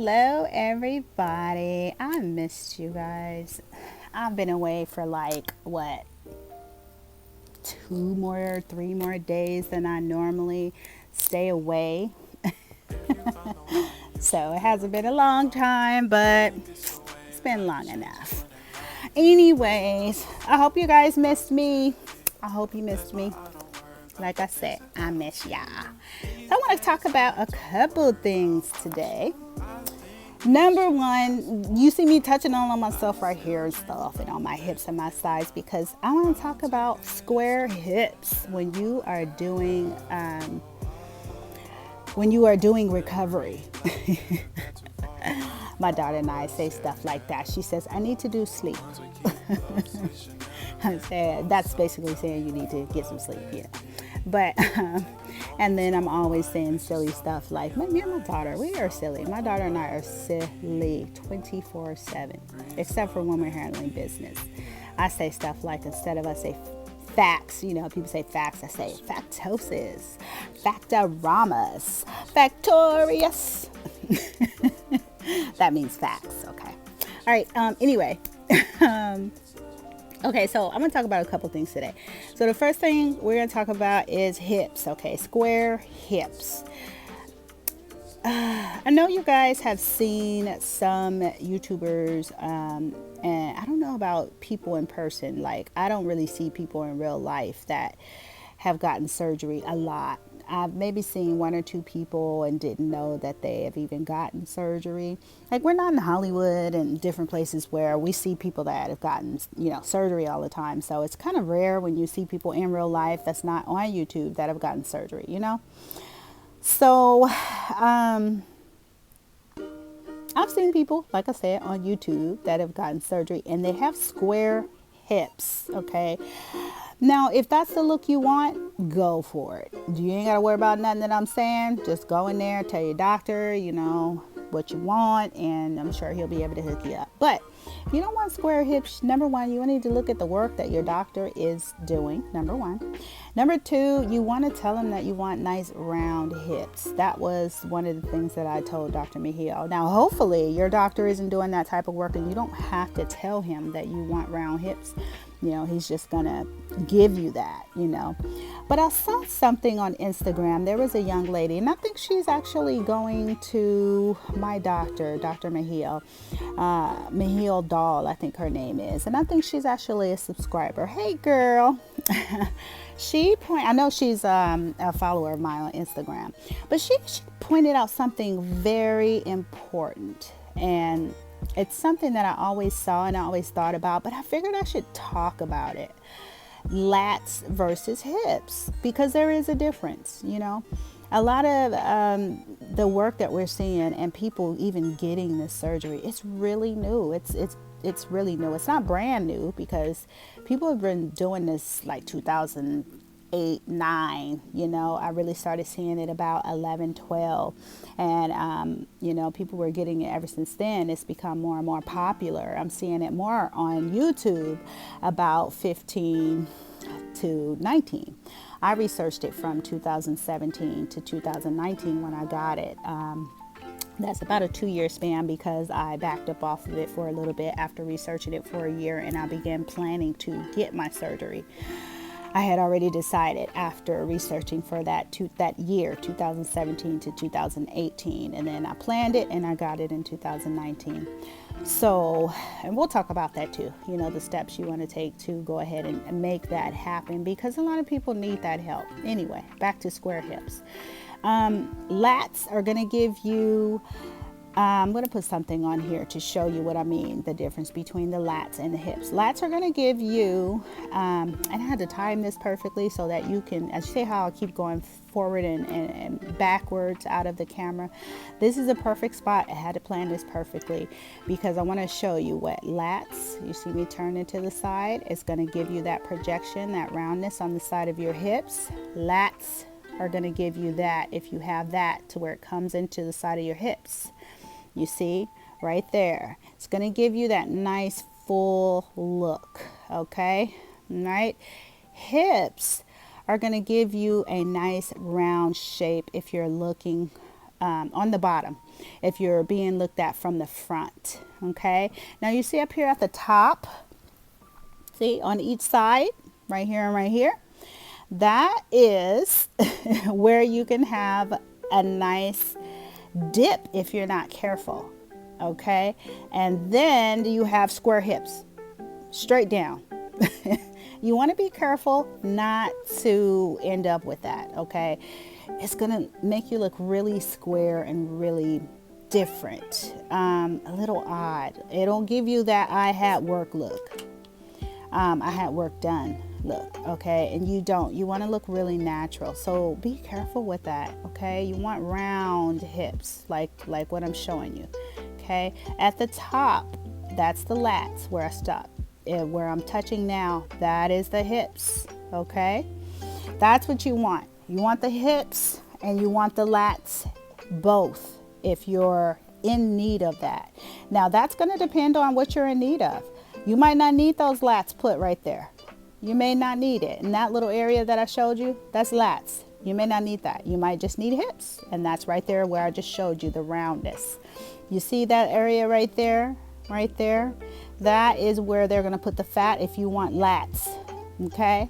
Hello, everybody. I missed you guys. I've been away for like, what, 3 more days than I normally stay away. So it hasn't been a long time, but it's been long enough. Anyways, I hope you guys missed me. I hope you missed me. Like I said, I miss y'all. So I want to talk about a couple things today. Number one, you see me touching on myself right here and stuff and on my hips and my sides because I want to talk about square hips when you are doing recovery. My daughter and I say stuff like that. She says, I need to do sleep. I said, that's basically saying you need to get some sleep, yeah. But, and then I'm always saying silly stuff like, me and my daughter, we are silly. My daughter and I are silly 24/7, except for when we're handling business. I say stuff like, instead of us say facts, people say facts, I say factosis, factoramas, factorious. That means facts, okay. All right, anyway. Okay, so I'm going to talk about a couple things today. So the first thing we're going to talk about is hips, okay? Square hips. I know you guys have seen some YouTubers, and I don't know about people in person. Like, I don't really see people in real life that have gotten surgery a lot. I've maybe seen one or two people and didn't know that they have even gotten surgery. Like, we're not in Hollywood and different places where we see people that have gotten, surgery all the time. So it's kind of rare when you see people in real life that's not on YouTube that have gotten surgery, So, I've seen people, like I said, on YouTube that have gotten surgery and they have square hips, okay? Now, if that's the look you want, go for it. You ain't got to worry about nothing that I'm saying. Just go in there, tell your doctor, what you want, and I'm sure he'll be able to hook you up. But if you don't want square hips, number one, you need to look at the work that your doctor is doing, number one. Number two, you want to tell him that you want nice round hips. That was one of the things that I told Dr. Mejia. Now, hopefully your doctor isn't doing that type of work and you don't have to tell him that you want round hips. He's just going to give you that, But I saw something on Instagram. There was a young lady, and I think she's actually going to my doctor, Dr. Mejia. Mejia Doll, I think her name is. And I think she's actually a subscriber. Hey, girl. I know she's a follower of mine on Instagram. But she pointed out something very important. And it's something that I always saw and I always thought about, but I figured I should talk about it. Lats versus hips, because there is a difference, A lot of the work that we're seeing and people even getting this surgery, it's really new. It's really new. It's not brand new because people have been doing this like 2008, 9, I really started seeing it about 11, 12. And, people were getting it ever since then. It's become more and more popular. I'm seeing it more on YouTube about 15 to 19. I researched it from 2017 to 2019 when I got it. That's about a 2-year span because I backed up off of it for a little bit after researching it for a year and I began planning to get my surgery. I had already decided after researching for that year, 2017 to 2018, and then I planned it and I got it in 2019. So, and we'll talk about that too, the steps you want to take to go ahead and make that happen because a lot of people need that help. Anyway, back to square hips. Lats are going to give you, I'm going to put something on here to show you what I mean, the difference between the lats and the hips. Lats are going to give you, and I had to time this perfectly so that you can, as you see how I keep going forward and backwards out of the camera. This is a perfect spot. I had to plan this perfectly because I want to show you what lats, you see me turn it to the side, it's going to give you that projection, that roundness on the side of your hips. Lats are going to give you that if you have that to where it comes into the side of your hips. You see right there, it's going to give you that nice full look. Okay. All right. Hips are going to give you a nice round shape if you're looking on the bottom. if you're being looked at from the front. Okay, now you see up here at the top, see on each side, right here and right here, that is where you can have a nice dip if you're not careful. Okay, and then you have square hips straight down. You want to be careful not to end up with that. Okay, it's gonna make you look really square and really different, a little odd. It'll give you that I had work look, I had work done look. Okay, and you want to look really natural, so be careful with that. Okay, you want round hips like what I'm showing you. Okay, at the top, that's the lats where I stop. Where I'm touching now, that is the hips. Okay, that's what you want. You want the hips and you want the lats both if you're in need of that. Now that's going to depend on what you're in need of. You might not need those lats put right there. You may not need it. In that little area that I showed you, that's lats. You may not need that. You might just need hips, and that's right there where I just showed you the roundness. You see that area right there? Right there? That is where they're going to put the fat if you want lats. Okay?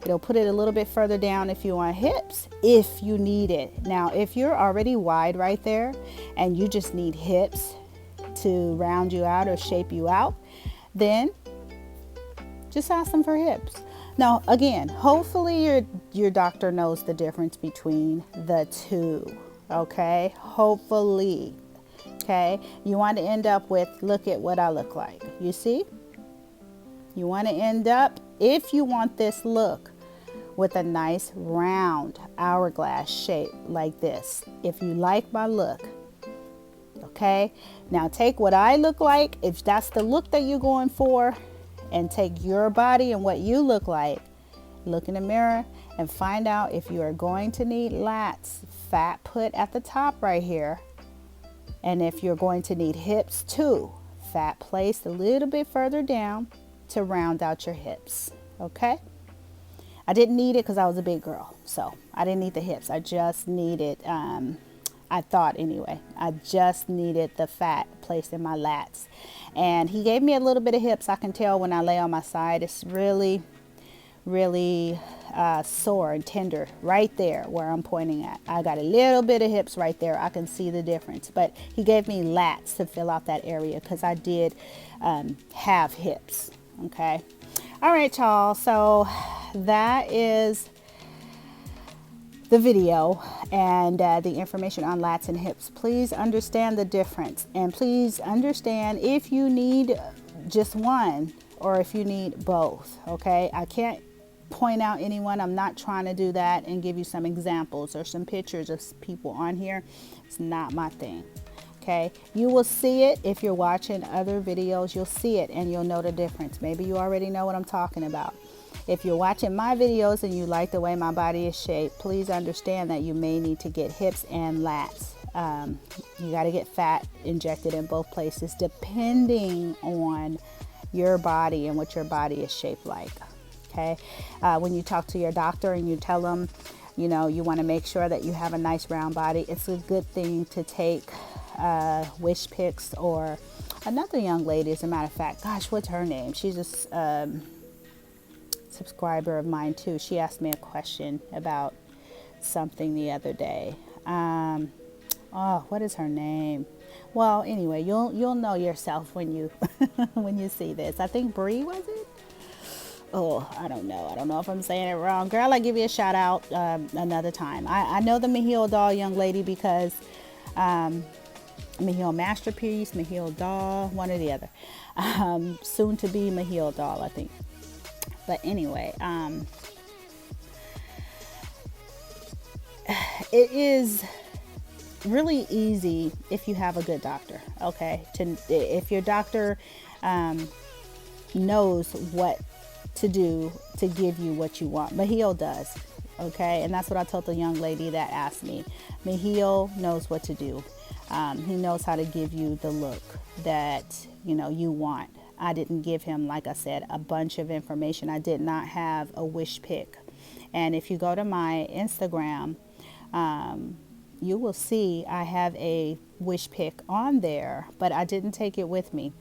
It'll put it a little bit further down if you want hips, if you need it. Now, if you're already wide right there and you just need hips to round you out or shape you out, then just ask them for hips. Now, again, hopefully your doctor knows the difference between the two. Okay? Hopefully. Okay, you want to end up with, look at what I look like. You see? You want to end up, if you want this look, with a nice round hourglass shape like this. If you like my look. Okay, now take what I look like, if that's the look that you're going for, and take your body and what you look like. Look in the mirror and find out if you are going to need lats, fat put at the top right here. And if you're going to need hips too, fat placed a little bit further down to round out your hips. Okay? I didn't need it because I was a big girl. So I didn't need the hips. I just needed, I thought anyway, I just needed the fat placed in my lats. And he gave me a little bit of hips. I can tell when I lay on my side. It's really sore and tender right there where I'm pointing at. I got a little bit of hips right there. I can see the difference, but he gave me lats to fill out that area because I did have hips. Okay, all right, y'all, so that is the video and the information on lats and hips. Please understand the difference, and please understand if you need just one or if you need both. Okay, I can't point out anyone. I'm not trying to do that and give you some examples or some pictures of people on here. It's not my thing. Okay, you will see it if you're watching other videos. You'll see it and you'll know the difference. Maybe you already know what I'm talking about. If you're watching my videos and you like the way my body is shaped, please understand that you may need to get hips and lats. You got to get fat injected in both places depending on your body and what your body is shaped like. Okay, when you talk to your doctor and you tell them, you know, you want to make sure that you have a nice round body, it's a good thing to take wish pics. Or another young lady, as a matter of fact, gosh, what's her name? She's a subscriber of mine too. She asked me a question about something the other day. Oh, what is her name? Well, anyway, you'll know yourself when you when you see this. I think Bree, was it? Oh, I don't know. I don't know if I'm saying it wrong. Girl, I'll give you a shout out another time. I know the Mahil doll young lady because Mahil Masterpiece, Mahil doll, one or the other. Soon to be Mahil doll, I think. But anyway, it is really easy if you have a good doctor. Okay, if your doctor knows what to do to give you what you want. Mahil does. Okay, and that's what I told the young lady that asked me. Mahil knows what to do. He knows how to give you the look that you want. I didn't give him, like I said, a bunch of information. I did not have a wish pick. And if you go to my Instagram, you will see I have a wish pick on there, but I didn't take it with me.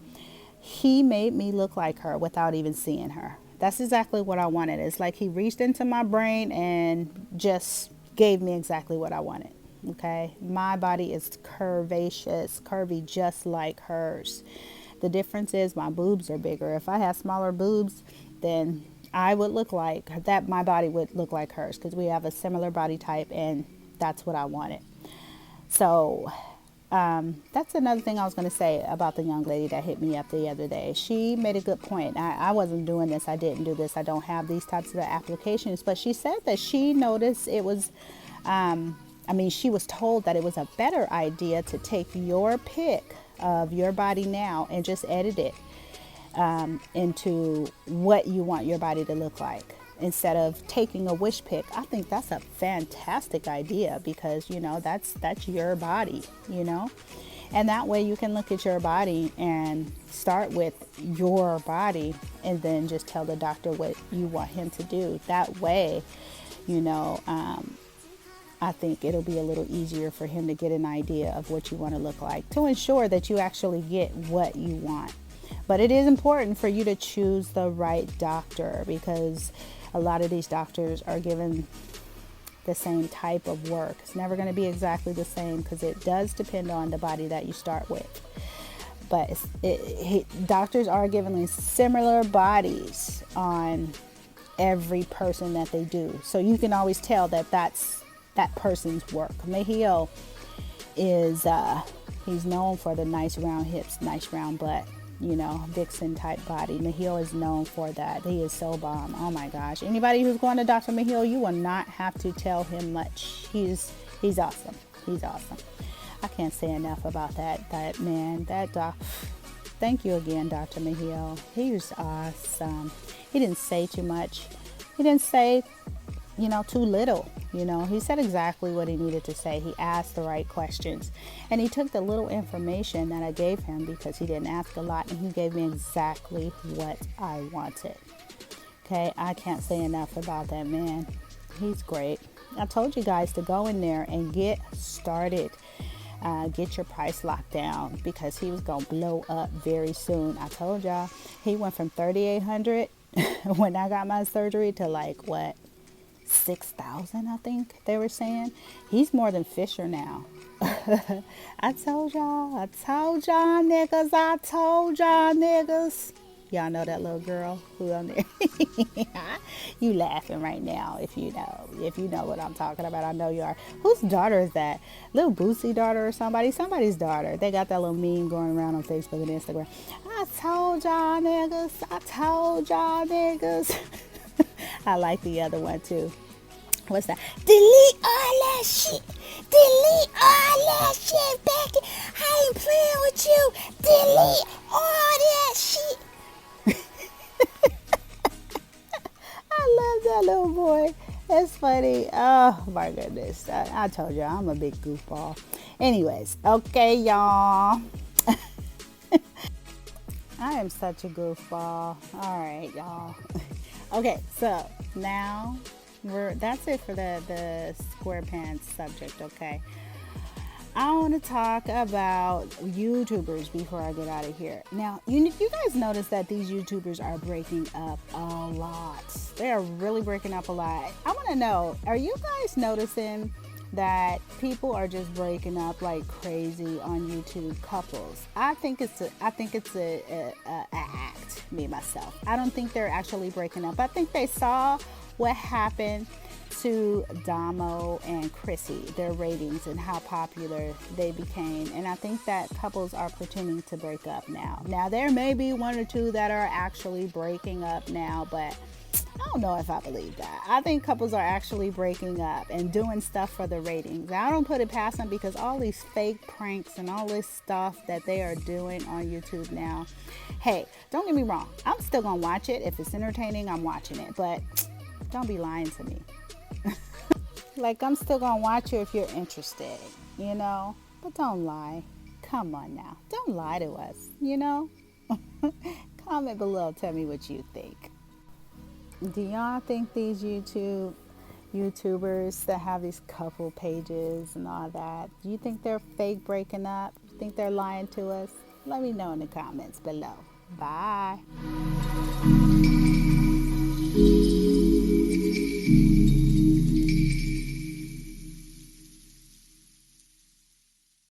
He made me look like her without even seeing her. That's exactly what I wanted. It's like he reached into my brain and just gave me exactly what I wanted. Okay. My body is curvaceous, curvy, just like hers. The difference is my boobs are bigger. If I had smaller boobs, then I would look like that. My body would look like hers because we have a similar body type, and that's what I wanted. So that's another thing I was going to say about the young lady that hit me up the other day. She made a good point. I wasn't doing this. I didn't do this. I don't have these types of applications. But she said that she noticed it was, she was told that it was a better idea to take your pic of your body now and just edit it into what you want your body to look like, instead of taking a wish pick. I think that's a fantastic idea because, that's your body, and that way you can look at your body and start with your body and then just tell the doctor what you want him to do. That way, I think it'll be a little easier for him to get an idea of what you want to look like to ensure that you actually get what you want. But it is important for you to choose the right doctor because a lot of these doctors are given the same type of work. It's never going to be exactly the same because it does depend on the body that you start with. But doctors are given similar bodies on every person that they do. So you can always tell that that's that person's work. Mejio is, he's known for the nice round hips, nice round butt. Vixen type body. Mejio is known for that. He is so bomb. Oh my gosh. Anybody who's going to Dr. Mejio, you will not have to tell him much. He's awesome. He's awesome. I can't say enough about that man. That doc. Thank you again, Dr. Mejio. He was awesome. He didn't say too much. He didn't say, too little. He said exactly what he needed to say. He asked the right questions. And he took the little information that I gave him because he didn't ask a lot. And he gave me exactly what I wanted. Okay, I can't say enough about that man. He's great. I told you guys to go in there and get started. Get your price locked down because he was going to blow up very soon. I told y'all. He went from $3,800 when I got my surgery to like what? 6,000, I think they were saying. He's more than Fisher now. I told y'all niggas. Y'all know that little girl who on there. You laughing right now if you know what I'm talking about. I know you are. Whose daughter is that? Little Boosie daughter or somebody's daughter. They got that little meme going around on Facebook and Instagram. I told y'all niggas. I like the other one too. What's that? Delete all that shit. Becky. I ain't playing with you. Delete all that shit. I love that little boy. It's funny. Oh my goodness. I told you I'm a big goofball. Anyways, okay, y'all. I am such a goofball. All right, y'all. Okay, so now that's it for the square pants subject. Okay, I want to talk about YouTubers before I get out of here. Now, you guys notice that these YouTubers are breaking up a lot. They are really breaking up a lot. I want to know, are you guys noticing that people are just breaking up like crazy on YouTube? Couples. I think it's a act. Me myself. I don't think they're actually breaking up. I think they saw what happened to Damo and Chrissy, their ratings and how popular they became. And I think that couples are pretending to break up now. Now, there may be one or two that are actually breaking up now, but I don't know if I believe that. I think couples are actually breaking up and doing stuff for the ratings. I don't put it past them because all these fake pranks and all this stuff that they are doing on YouTube now. Hey, don't get me wrong. I'm still going to watch it. If it's entertaining, I'm watching it. But don't be lying to me. Like, I'm still going to watch you if you're interested, But don't lie. Come on now. Don't lie to us, Comment below. Tell me what you think. Do y'all think these YouTube YouTubers that have these couple pages and all that. Do you think they're fake breaking up? You think they're lying to us? Let me know in the comments below. Bye.